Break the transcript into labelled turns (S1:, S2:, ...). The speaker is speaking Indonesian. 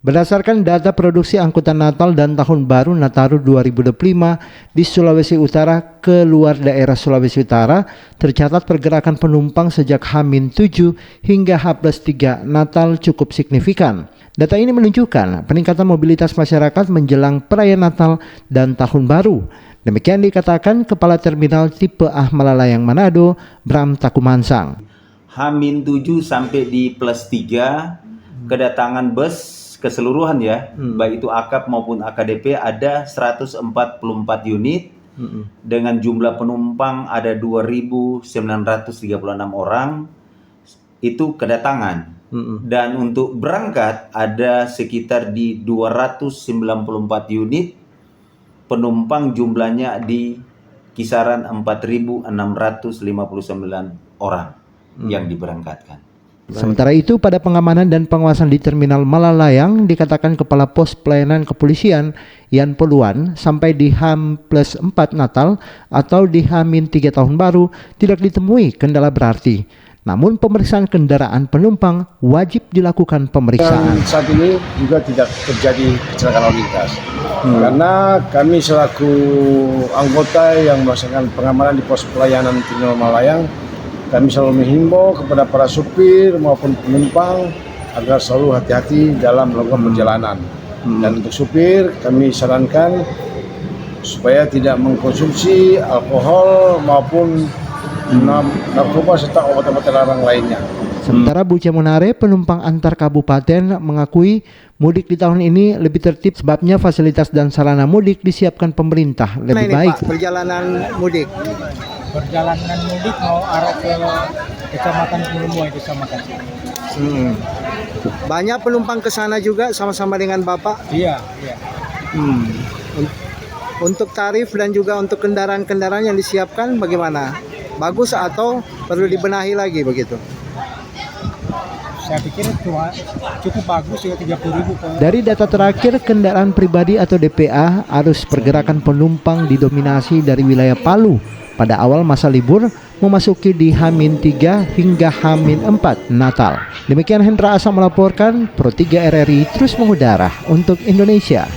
S1: Berdasarkan data produksi angkutan Natal dan Tahun Baru Nataru 2025 di Sulawesi Utara ke luar daerah Sulawesi Utara, tercatat pergerakan penumpang sejak H-7 hingga H+3 Natal cukup signifikan. Data ini menunjukkan peningkatan mobilitas masyarakat menjelang perayaan Natal dan Tahun Baru. Demikian dikatakan Kepala Terminal Tipe A Malalayang Manado, Bram Takumansang.
S2: H-7 sampai di +3 kedatangan bus keseluruhan ya, baik itu AKAP maupun AKDP ada 144 unit dengan jumlah penumpang ada 2.936 orang itu kedatangan. Dan untuk berangkat ada sekitar di 294 unit, penumpang jumlahnya di kisaran 4.659 orang yang diberangkatkan.
S1: Sementara itu pada pengamanan dan pengawasan di Terminal Malalayang dikatakan Kepala Pos Pelayanan Kepolisian Yan Poluan sampai di H+4 Natal atau di H-3 Tahun Baru tidak ditemui kendala berarti. Namun pemeriksaan kendaraan penumpang wajib dilakukan pemeriksaan.
S3: Dan saat ini juga tidak terjadi kecelakaan lalu lintas. Karena kami selaku anggota yang melaksanakan pengamanan di pos pelayanan Terminal Malalayang, kami selalu menghimbau kepada para supir maupun penumpang agar selalu hati-hati dalam melakukan perjalanan. Dan untuk supir kami sarankan supaya tidak mengkonsumsi alkohol maupun narkoba serta obat-obat terlarang lainnya.
S1: Sementara Bu Cemunare, penumpang antar kabupaten, mengakui mudik di tahun ini lebih tertib sebabnya fasilitas dan sarana mudik disiapkan pemerintah lebih baik.
S4: Pak, perjalanan mudik mau arah ke Kecamatan Pulumuai, Kecamatan. Banyak penumpang ke sana juga sama-sama dengan Bapak? Iya. Untuk tarif dan juga untuk kendaraan-kendaraan yang disiapkan bagaimana? Bagus atau perlu dibenahi lagi begitu? Saya pikir cukup bagus ya, 30.000.
S1: Dari data terakhir kendaraan pribadi atau DPA, arus pergerakan penumpang didominasi dari wilayah Palu pada awal masa libur memasuki di H-3 hingga H-4 Natal. Demikian Hendra Asa melaporkan, Pro 3 RRI terus mengudara untuk Indonesia.